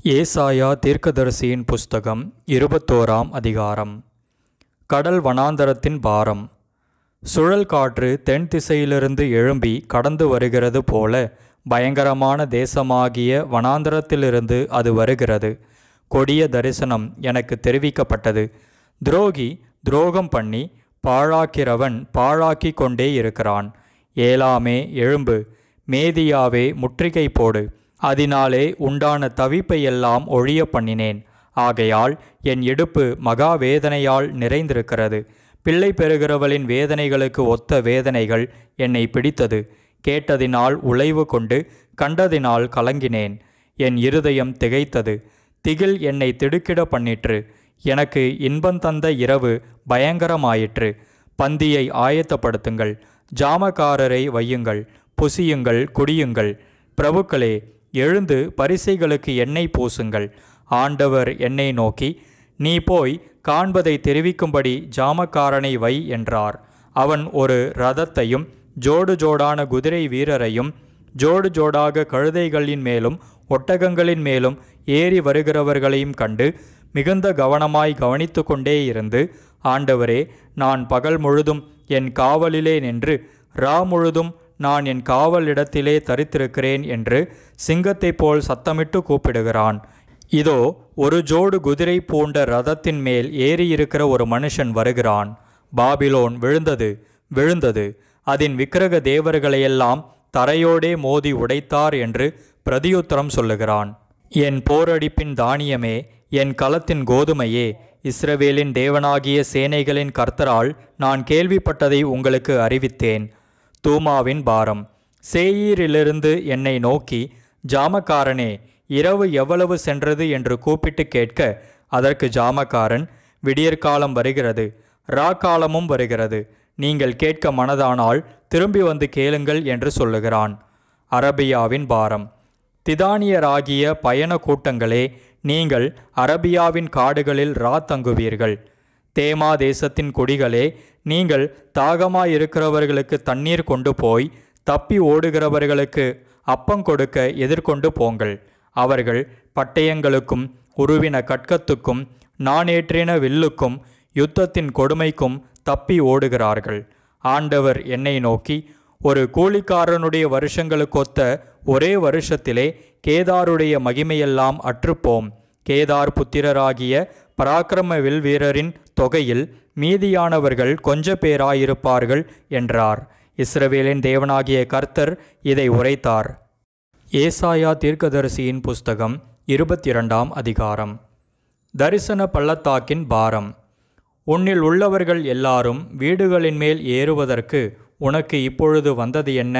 ஏசாயா தீர்க்கதரிசியின் புஸ்தகம் 21ஆம் அதிகாரம். கடல் வனாந்தரத்தின் பாரம். சுழல் காற்று தென் திசையிலிருந்து எழும்பி கடந்து வருகிறது போல பயங்கரமான தேசமாகிய வனாந்தரத்திலிருந்து அது வருகிறது. கொடிய தரிசனம் எனக்கு தெரிவிக்கப்பட்டது. துரோகி துரோகம் பண்ணி பாழாக்கிறவன் பாழாக்கி கொண்டே இருக்கிறான். ஏலாமே எழும்பு, மேதியாவே முற்றுகை போடு. அதனாலே உண்டான தவிப்பையெல்லாம் ஒழிய பண்ணினேன். ஆகையால் என் இடுப்பு மகா வேதனையால் நிறைந்திருக்கிறது. பிள்ளை பெறுகிறவளின் வேதனைகளுக்கு ஒத்த வேதனைகள் என்னை பிடித்தது. கேட்டதினால் உளைவு கொண்டு கண்டதினால் கலங்கினேன். என் இருதயம் திகைத்தது. திகில் என்னை திடுக்கிட பண்ணிற்று. எனக்கு இன்பந்தந்த இரவு பயங்கரமாயிற்று. பந்தியை ஆயத்தப்படுத்துங்கள், ஜாமக்காரரை வையுங்கள், புசியுங்கள், குடியுங்கள். பிரபுக்களே, எழுந்து பரிசைகளுக்கு எண்ணெய் பூசுங்கள். ஆண்டவர் என்னை நோக்கி, நீ போய் காண்பதை தெரிவிக்கும்படி ஜாமக்காரனை வை என்றார். அவன் ஒரு இரதத்தையும் ஜோடு ஜோடான குதிரை வீரரையும் ஜோடு ஜோடாக கழுதைகளின் மேலும் ஒட்டகங்களின் மேலும் ஏறி வருகிறவர்களையும் கண்டு மிகுந்த கவனமாய் கவனித்து கொண்டே இருந்து, ஆண்டவரே, நான் பகல் முழுதும் என் காவலிலே நின்று ரா முழுதும் நான் என் காவல் இடத்திலே தரித்திருக்கிறேன் என்று சிங்கத்தைப் போல் சத்தமிட்டு கூப்பிடுகிறான். இதோ, ஒரு ஜோடு குதிரை பூண்ட இரதத்தின் மேல் ஏறியிருக்கிற ஒரு மனுஷன் வருகிறான். பாபிலோன் விழுந்தது, விழுந்தது, அதன் விக்கிரக தேவர்களையெல்லாம் தரையோடே மோதி உடைத்தார் என்று பிரதியுத்தரம் சொல்லுகிறான். என் போரடிப்பின் தானியமே, என் களத்தின் கோதுமையே, இஸ்ரவேலின் தேவனாகிய சேனைகளின் கர்த்தரால் நான் கேள்விப்பட்டதை உங்களுக்கு அறிவித்தேன். தூமாவின் பாரம். சேயீரிலிருந்து என்னை நோக்கி, ஜாமக்காரனே, இரவு எவ்வளவு சென்றது என்று கூப்பிட்டு கேட்க, அதற்கு ஜாமக்காரன், விடியற்காலம் வருகிறது, ராக்காலமும் வருகிறது. நீங்கள் கேட்க மனதானால் திரும்பி வந்து கேளுங்கள் என்று சொல்லுகிறான். அரபியாவின் பாரம். திதானியராகிய பயண கூட்டங்களே, நீங்கள் அரபியாவின் காடுகளில் தங்குவீர்கள். தேமா தேசத்தின் குடிகளே, நீங்கள் தாகமாயிருக்கிறவர்களுக்கு தண்ணீர் கொண்டு போய் தப்பி ஓடுகிறவர்களுக்கு அப்பங்கொடுக்க எதிர்கொண்டு போங்கள். அவர்கள் பட்டயங்களுக்கும் உருவின கட்கத்துக்கும் நானேற்றின வில்லுக்கும் யுத்தத்தின் கொடுமைக்கும் தப்பி ஓடுகிறார்கள். ஆண்டவர் என்னை நோக்கி, ஒரு கூலிக்காரனுடைய வருஷங்களுக்கொத்த ஒரே வருஷத்திலே கேதாருடைய மகிமையெல்லாம் அற்றுப்போம். கேதார் புத்திரராகிய பராக்கிரம வில் வீரரின் தொகையில் மீதியானவர்கள் கொஞ்ச பேராயிருப்பார்கள் என்றார். இஸ்ரவேலின் தேவனாகிய கர்த்தர் இதை உரைத்தார். ஏசாயா தீர்க்கதரிசியின் புஸ்தகம் 22ஆம் அதிகாரம். தரிசன பள்ளத்தாக்கின் பாரம். உன்னில் உள்ளவர்கள் எல்லாரும் வீடுகளின் மேல் ஏறுவதற்கு உனக்கு இப்பொழுது வந்தது என்ன?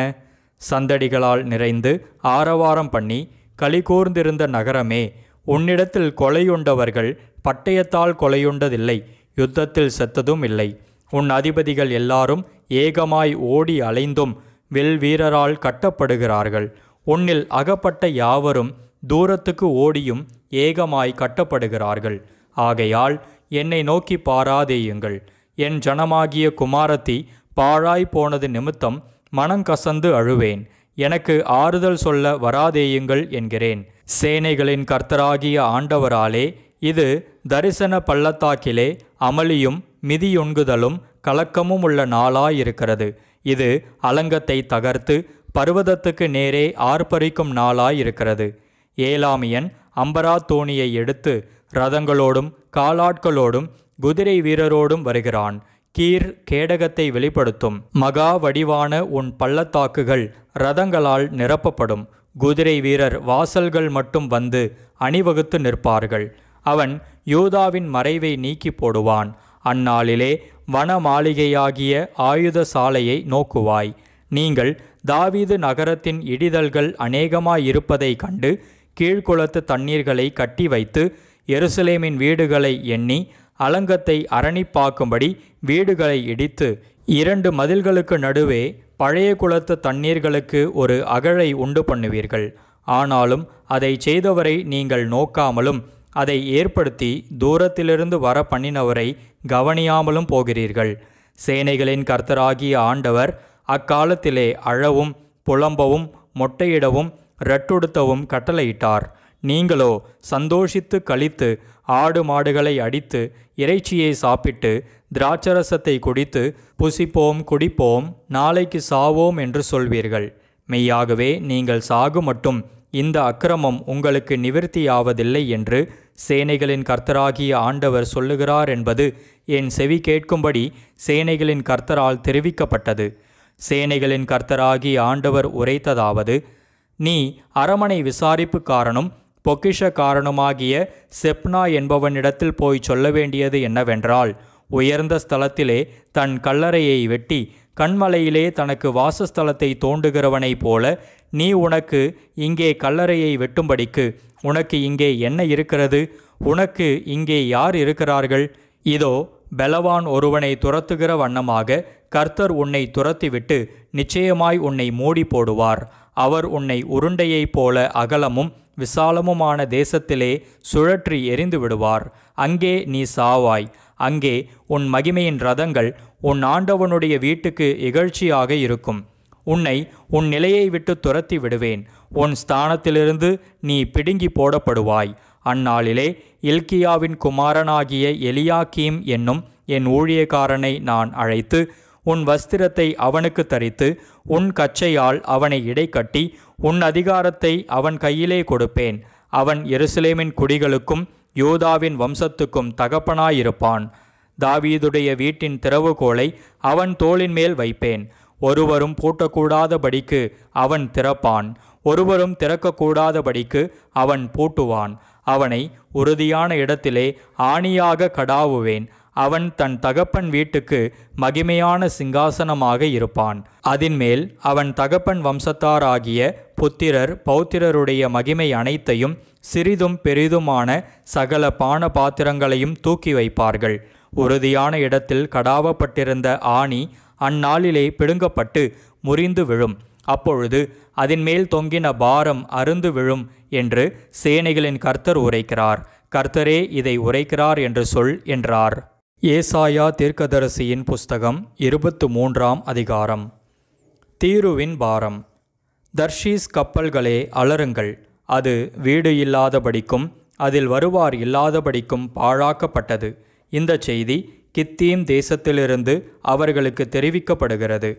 சந்தடிகளால் நிறைந்து ஆரவாரம் பண்ணி களிகூர்ந்திருந்த நகரமே, உன்னிடத்தில் கொலையுண்டவர்கள் பட்டயத்தால் கொலையுண்டதில்லை, யுத்தத்தில் செத்ததும் இல்லை. உன் அதிபதிகள் எல்லாரும் ஏகமாய் ஓடி அலைந்தும் வில் வீரரால் கட்டப்படுகிறார்கள். உன்னில் அகப்பட்ட யாவரும் தூரத்துக்கு ஓடியும் ஏகமாய் கட்டப்படுகிறார்கள். ஆகையால் என்னை நோக்கி பாராதேயுங்கள். என் ஜனமாகிய குமாரத்தி பாழாய் போனது நிமித்தம் மனங்கசந்து அழுவேன். எனக்கு ஆறுதல் சொல்ல வராதேயுங்கள் என்கிறேன். சேனைகளின் கர்த்தராகிய ஆண்டவராலே இது தரிசன பள்ளத்தாக்கிலே அமளியும் மிதியொன்குதலும் கலக்கமும் உள்ள நாளாயிருக்கிறது. இது அலங்கத்தை தகர்த்து பர்வதத்துக்கு நேரே ஆர்ப்பரிக்கும் நாளாயிருக்கிறது. ஏலாமியன் அம்பரா தோணியை எடுத்து இரதங்களோடும் காலாட்களோடும் குதிரை வீரரோடும் வருகிறான். கீர் கேடகத்தை வெளிப்படுத்தும். மகா வடிவான உன் பள்ளத்தாக்குகள் இரதங்களால் நிரப்பப்படும். குதிரை வீரர் வாசல்கள் மட்டும் வந்து அணிவகுத்து நிற்பார்கள். அவன் யூதாவின் மறைவை நீக்கி போடுவான். அந்நாளிலே வன மாளிகையாகிய ஆயுத சாலையை நோக்குவாய். நீங்கள் தாவீது நகரத்தின் இடிதல்கள் அநேகமாயிருப்பதை கண்டு கீழ்குளத்து தண்ணீர்களை கட்டி வைத்து எருசலேமின் வீடுகளை எண்ணி அலங்கத்தை அரணிப்பாக்கும்படி வீடுகளை இடித்து 2 மதில்களுக்கு நடுவே பழைய குளத்து தண்ணீர்களுக்கு ஒரு அகழை உண்டு பண்ணுவீர்கள். ஆனாலும் அதை செய்தவரை நீங்கள் நோக்காமலும் அதை ஏற்படுத்தி தூரத்திலிருந்து வர பண்ணினவரை கவனியாமலும் போகிறீர்கள். சேனைகளின் கர்த்தராகிய ஆண்டவர் அக்காலத்திலே அழவும் புலம்பவும் மொட்டையிடவும் இரட்டுடுத்தவும் கட்டளையிட்டார். நீங்களோ சந்தோஷித்து களித்து ஆடு மாடுகளை அடித்து இறைச்சியை சாப்பிட்டு திராட்சரசத்தை குடித்து புசிப்போம் குடிப்போம் நாளைக்கு சாவோம் என்று சொல்வீர்கள். மெய்யாகவே நீங்கள் சாகு மட்டும் இந்த அக்கிரமம் உங்களுக்கு நிவிர்த்தியாவதில்லை என்று சேனைகளின் கர்த்தராகிய ஆண்டவர் சொல்லுகிறார் என்பது என் செவி கேட்கும்படி சேனைகளின் கர்த்தரால் தெரிவிக்கப்பட்டது. சேனைகளின் கர்த்தராகிய ஆண்டவர் உரைத்ததாவது: நீ அரமனை விசாரிப்புக்காரனும் பொக்கிஷக்காரனுமாகிய செப்னா என்பவனிடத்தில் போய் சொல்ல வேண்டியது என்னவென்றால், உயர்ந்த ஸ்தலத்திலே தன் கல்லறையை வெட்டி கண்மலையிலே தனக்கு வாசஸ்தலத்தை தோண்டுகிறவனைப் போல நீ உனக்கு இங்கே கல்லறையை வெட்டும்படிக்கு உனக்கு இங்கே என்ன இருக்கிறது? உனக்கு இங்கே யார் இருக்கிறார்கள்? இதோ பலவான் ஒருவனை துரத்துகிற வண்ணமாக கர்த்தர் உன்னை துரத்திவிட்டு நிச்சயமாய் உன்னை மூடி போடுவார். அவர் உன்னை உருண்டையைப் போல அகலமும் விசாலமுமான தேசத்திலே சுழற்றி எறிந்து விடுவார். அங்கே நீ சாவாய். அங்கே உன் மகிமையின் ரதங்கள் உன் ஆண்டவனுடைய வீட்டுக்கு இகழ்ச்சியாக இருக்கும். உன்னை உன் நிலையை விட்டு துரத்தி விடுவேன். உன் ஸ்தானத்திலிருந்து நீ பிடுங்கி போடப்படுவாய். அந்நாளிலே இல்கியாவின் குமாரனாகிய எலியாக்கீம் என்னும் என் ஊழியக்காரனை நான் அழைத்து உன் வஸ்திரத்தை அவனுக்கு தரித்து உன் கச்சையால் அவனை இடைக்கட்டி உன் அதிகாரத்தை அவன் கையிலே கொடுப்பேன். அவன் எருசலேமின் குடிகளுக்கும் யூதாவின் வம்சத்துக்கும் தகப்பனாயிருப்பான். தாவீதுடைய வீட்டின் திறவுகோலை அவன் தோளின் மேல் வைப்பேன். ஒருவரும் பூட்டக்கூடாதபடிக்கு அவன் திறப்பான், ஒருவரும் திறக்கக்கூடாதபடிக்கு அவன் பூட்டுவான். அவனை உறுதியான இடத்திலே ஆணியாக கடாவுவேன். அவன் தன் தகப்பன் வீட்டுக்கு மகிமையான சிங்காசனமாக இருப்பான். அதின்மேல் அவன் தகப்பன் வம்சத்தாராகிய புத்திரர் பௌத்திரருடைய மகிமை அனைத்தையும் சிறிதும் பெரிதுமான சகல பான பாத்திரங்களையும் தூக்கி வைப்பார்கள். உறுதியான இடத்தில் கடாவப்பட்டிருந்த ஆணி அந்நாளிலே பிடுங்கப்பட்டு முறிந்து விழும். அப்பொழுது அதின்மேல் தொங்கின பாரம் அருந்து விழும் என்று சேனைகளின் கர்த்தர் உரைக்கிறார். கர்த்தரே இதை உரைக்கிறார் என்று சொல் என்றார். ஏசாயா தீர்க்கதரிசியின் புஸ்தகம் 23ஆம் அதிகாரம். தீருவின் பாரம். தர்ஷீஸ் கப்பல்களே அலறுங்கள், அது வீடு இல்லாதபடிக்கும் அதில் வருவார் இல்லாதபடிக்கும் பாழாக்கப்பட்டது. இந்த செய்தி கித்தீம் தேசத்திலிருந்து அவர்களுக்கு தெரிவிக்கப்படுகிறது.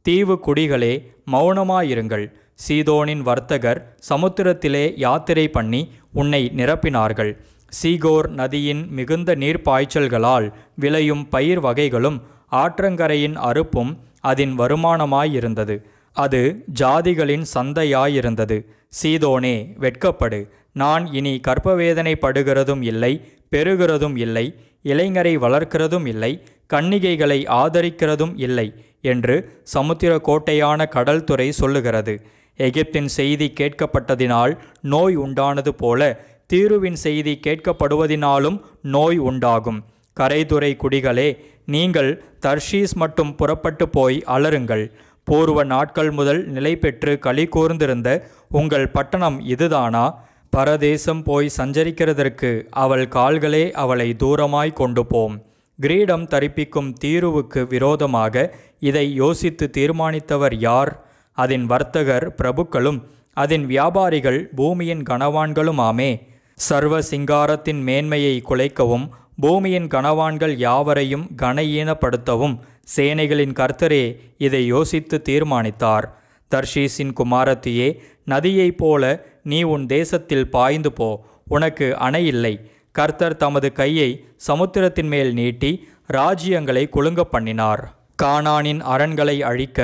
தீவு குடிகளே மௌனமாயிருங்கள். சீதோனின் வர்த்தகர் சமுத்திரத்திலே யாத்திரை பண்ணி உன்னை நிரப்பினார்கள். சீகோர் நதியின் மிகுந்த நீர்ப்பாய்ச்சல்களால் விளையும் பயிர் வகைகளும் ஆற்றங்கரையின் அறுப்பும் அதன் வருமானமாயிருந்தது. அது ஜாதிகளின் சந்தையாயிருந்தது. சீதோனே வெட்கப்படு, நான் இனி கர்ப்பவேதனைப்படுகிறதும் இல்லை, பெறுகிறதும் இல்லை, இளைஞரை வளர்க்கிறதும் இல்லை, கன்னிகைகளை ஆதரிக்கிறதும் இல்லை என்று சமுத்திர கோட்டையான கடல்துறை சொல்லுகிறது. எகிப்தின் செய்தி கேட்கப்பட்டதினால் நோய் உண்டானது போல தீருவின் செய்தி கேட்கப்படுவதினாலும் நோய் உண்டாகும். கரைதுறை குடிகளே, நீங்கள் தர்ஷீஸ் மட்டும் புறப்பட்டு போய் அலறுங்கள். பூர்வ நாட்கள் முதல் நிலை பெற்று களி கூர்ந்திருந்த உங்கள் பட்டணம் இதுதானா? பரதேசம் போய் சஞ்சரிக்கிறதற்கு அவள் கால்களே அவளை தூரமாய் கொண்டு போம். கிரீடம் தரிப்பிக்கும் தீருவுக்கு விரோதமாக இதை யோசித்து தீர்மானித்தவர் யார்? அதன் வர்த்தகர் பிரபுக்களும் அதன் வியாபாரிகள் பூமியின் கனவான்களுமாமே. சர்வ சிங்காரத்தின் மேன்மையை குலைக்கவும் பூமியின் கனவான்கள் யாவரையும் கனஈனப்படுத்தவும் சேனைகளின் கர்த்தரே இதை யோசித்து தீர்மானித்தார். தர்ஷீஸின் குமாரத்தியே, நதியைப் போல நீ உன் தேசத்தில் பாய்ந்து போ, உனக்கு அணை இல்லை. கர்த்தர் தமது கையை சமுத்திரத்தின் மேல் நீட்டி ராஜ்யங்களை குலுங்க பண்ணினார். கானானின் அரண்களை அழிக்க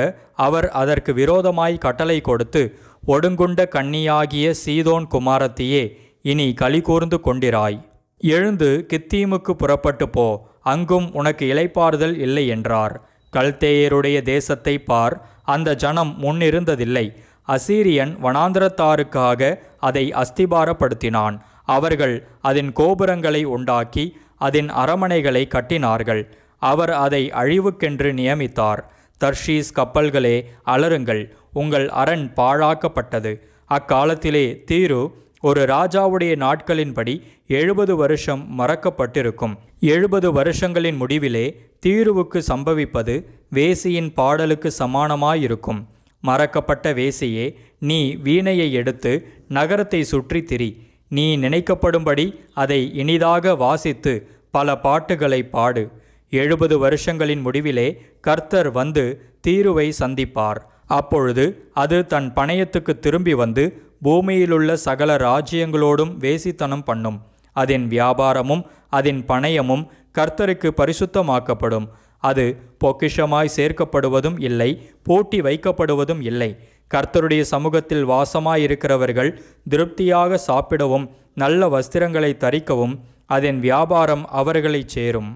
அவர் அதற்கு விரோதமாய் கட்டளை கொடுத்து, ஒடுங்குண்ட கன்னியாகிய சீதோன் குமாரத்தியே, இனி களி கூர்ந்து கொண்டிராய். எழுந்து கித்தீமுக்கு புறப்பட்டு போ, அங்கும் உனக்கு இளைப்பாறுதல் இல்லை என்றார். கல்தேயருடைய தேசத்தை பார், அந்த ஜனம் முன்னிருந்ததில்லை. அசீரியன் வனாந்தரத்தாருக்காக அதை அஸ்திபாரப்படுத்தினான். அவர்கள் அதன் கோபுரங்களை உண்டாக்கி அதன் அரமனைகளை கட்டினார்கள். அவர் அதை அழிவுக்கென்று நியமித்தார். தர்ஷீஸ் கப்பல்களே அலறுங்கள், உங்கள் அரண் பாழாக்கப்பட்டது. அக்காலத்திலே தீரு ஒரு ராஜாவுடைய நாட்களின்படி 70 வருஷம் மறக்கப்பட்டிருக்கும். 70 வருஷங்களின் முடிவிலே தீருவுக்கு சம்பவிப்பது வேசியின் பாடலுக்கு சமானமாயிருக்கும். மறக்கப்பட்ட வேசியே, நீ வீணையை எடுத்து நகரத்தை சுற்றி திரி. நீ நினைக்கப்படும்படி அதை இனிதாக வாசித்து பல பாட்டுகளை பாடு. 70 வருஷங்களின் முடிவிலே கர்த்தர் வந்து தீருவை சந்திப்பார். அப்பொழுது அது தன் பணயத்துக்கு திரும்பி வந்து பூமியிலுள்ள சகல ராஜ்யங்களோடும் வேசித்தனம் பண்ணும். அதன் வியாபாரமும் அதன் பணயமும் கர்த்தருக்கு பரிசுத்தமாக்கப்படும். அது பொக்கிஷமாய் சேர்க்கப்படுவதும் இல்லை, பூட்டி வைக்கப்படுவதும் இல்லை. கர்த்தருடைய சமூகத்தில் வாசமாயிருக்கிறவர்கள் திருப்தியாக சாப்பிடவும் நல்ல வஸ்திரங்களை தரிக்கவும் அதன் வியாபாரம் அவர்களைச் சேரும்.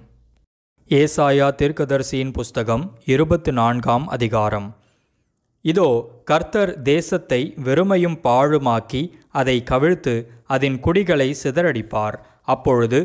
ஏசாயா தீர்க்கதரிசியின் புஸ்தகம் 24ஆம் அதிகாரம். இதோ, கர்த்தர் தேசத்தை வெறுமையும் பாழுமாக்கி அதை கவிழ்த்து அதன் குடிகளை சிதறடிப்பார். அப்பொழுது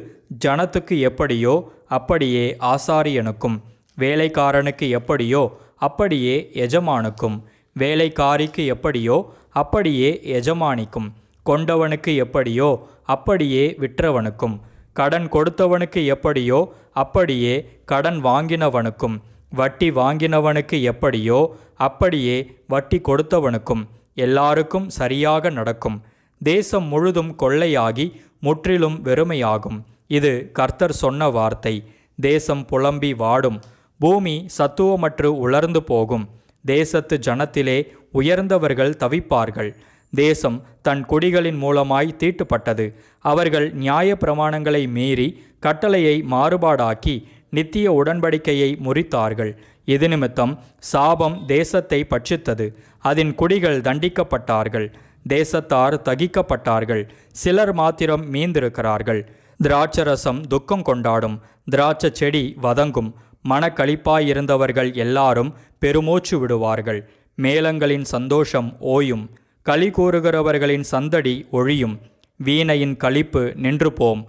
ஜனத்துக்கு எப்படியோ அப்படியே ஆசாரியனுக்கும், வேலைக்காரனுக்கு எப்படியோ அப்படியே எஜமானுக்கும், வேலைக்காரிக்கு எப்படியோ அப்படியே எஜமானிக்கும், கொண்டவனுக்கு எப்படியோ அப்படியே விற்றவனுக்கும், கடன் கொடுத்தவனுக்கு எப்படியோ அப்படியே கடன் வாங்கினவனுக்கும், வட்டி வாங்கினவனுக்கு எப்படியோ அப்படியே வட்டி கொடுத்தவனுக்கும் எல்லாருக்கும் சரியாக நடக்கும். தேசம் முழுதும் கொள்ளையாகி முற்றிலும் வெறுமையாகும். இது கர்த்தர் சொன்ன வார்த்தை. தேசம் புலம்பி வாடும், பூமி சத்துவமற்று உலர்ந்து போகும். தேசத்து ஜனத்திலே உயர்ந்தவர்கள் தவிப்பார்கள். தேசம் தன் குடிகளின் மூலமாய் தீட்டுப்பட்டது. அவர்கள் நியாய பிரமாணங்களை மீறி கட்டளையை மாறுபாடாக்கி நித்திய உடன்படிக்கையை முறித்தார்கள். இது நிமித்தம் சாபம் தேசத்தை பட்சித்தது. அதன் குடிகள் தண்டிக்கப்பட்டார்கள். தேசத்தார் தகிக்கப்பட்டார்கள். சிலர் மாத்திரம் மீந்திருக்கிறார்கள். திராட்சரசம் துக்கம் கொண்டாடும், திராட்சை செடி வதங்கும். மனக்களிப்பாயிருந்தவர்கள் எல்லாரும் பெருமூச்சு விடுவார்கள். மேளங்களின் சந்தோஷம் ஓயும், களி கூறுகிறவர்களின் சந்தடி ஒழியும். வீணையின் களிப்பு நின்று போம்.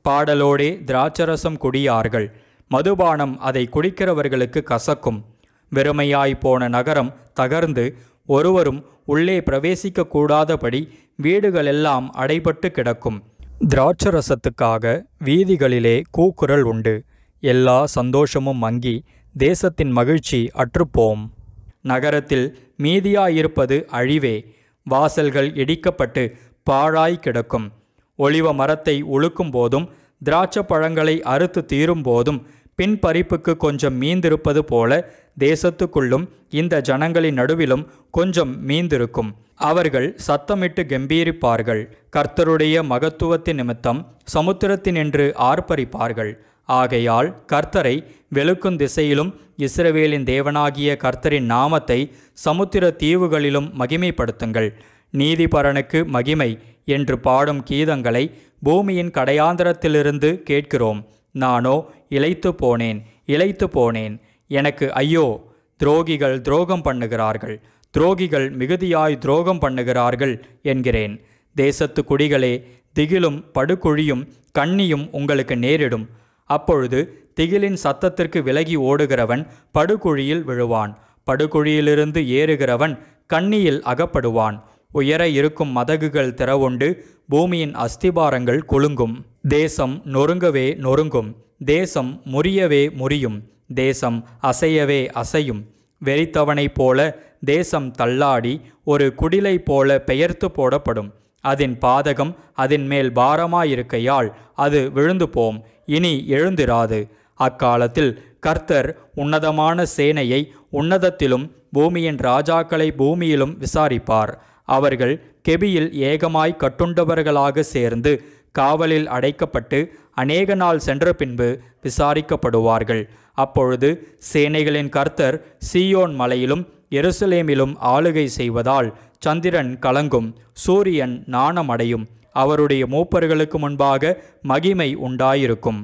பாடலோடே திராட்சரசம் குடியார்கள். மதுபானம் அதை குடிக்கிறவர்களுக்கு கசக்கும். வெறுமையாய்ப்போன நகரம் தகர்ந்து ஒருவரும் உள்ளே பிரவேசிக்க கூடாதபடி வீடுகளெல்லாம் அடைபட்டு கிடக்கும். திராட்சரசத்துக்காக வீதிகளிலே கூக்குரல் உண்டு. எல்லா சந்தோஷமும் மங்கி தேசத்தின் மகிழ்ச்சி அற்றுப்போம். நகரத்தில் மீதியாயிருப்பது அழிவே. வாசல்கள் இடிக்கப்பட்டு பாழாய் கிடக்கும். ஒலிவ மரத்தை உழுக்கும் போதும் திராட்சை பழங்களை அறுத்து தீரும் போதும் பின்பறிப்புக்கு கொஞ்சம் மீந்திருப்பது போல தேசத்துக்குள்ளும் இந்த ஜனங்களின் நடுவிலும் கொஞ்சம் மீந்திருக்கும். அவர்கள் சத்தமிட்டு கெம்பீரிப்பார்கள். கர்த்தருடைய மகத்துவத்தின் நிமித்தம் சமுத்திரத்தினின்று ஆர்ப்பரிப்பார்கள். ஆகையால் கர்த்தரை வெளுக்கும் திசையிலும் இஸ்ரவேலின் தேவனாகிய கர்த்தரின் நாமத்தை சமுத்திர தீவுகளிலும் மகிமைப்படுத்துங்கள். நீதிபரனுக்கு மகிமை என்று பாடும் கீதங்களை பூமியின் கடையாந்தரத்திலிருந்து கேட்கிறோம். நானோ இளைத்து போனேன். எனக்கு ஐயோ, துரோகிகள் துரோகம் பண்ணுகிறார்கள், துரோகிகள் மிகுதியாய் துரோகம் பண்ணுகிறார்கள் என்கிறேன். தேசத்து குடிகளே, திகிலும் படுகுழியும் கண்ணியும் உங்களுக்கு நேரிடும். அப்பொழுது திகிலின் சத்தத்திற்கு விலகி ஓடுகிறவன் படுகுழியில் விழுவான். படுகுழியிலிருந்து ஏறுகிறவன் கண்ணியில் அகப்படுவான். உயர இருக்கும் மதகுகள் திறவுண்டு பூமியின் அஸ்திபாரங்கள் குலுங்கும். தேசம் நொறுங்கவே நொறுங்கும். தேசம் முறியவே முறியும். தேசம் அசையவே அசையும். வெறித்தவனைப் போல தேசம் தள்ளாடி ஒரு குடிலை போல பெயர்த்து போடப்படும். அதன் பாதகம் அதன் மேல் பாரமாயிருக்கையால் அது விழுந்து போம், இனி எழுந்திராது. அக்காலத்தில் கர்த்தர் உன்னதமான சேனையை உன்னதத்திலும் பூமியின் ராஜாக்களை பூமியிலும் விசாரிப்பார். அவர்கள் கெபியில் ஏகமாய் கட்டுண்டவர்களாக சேர்ந்து காவலில் அடைக்கப்பட்டு அநேக நாள் சென்ற பின்பு விசாரிக்கப்படுவார்கள். அப்பொழுது சேனைகளின் கர்த்தர் சீயோன் மலையிலும் எருசலேமிலும் ஆளுகை செய்வதால் சந்திரன் கலங்கும், சூரியன் நாணமடையும். அவருடைய மூப்பர்களுக்கு முன்பாக மகிமை உண்டாயிருக்கும்.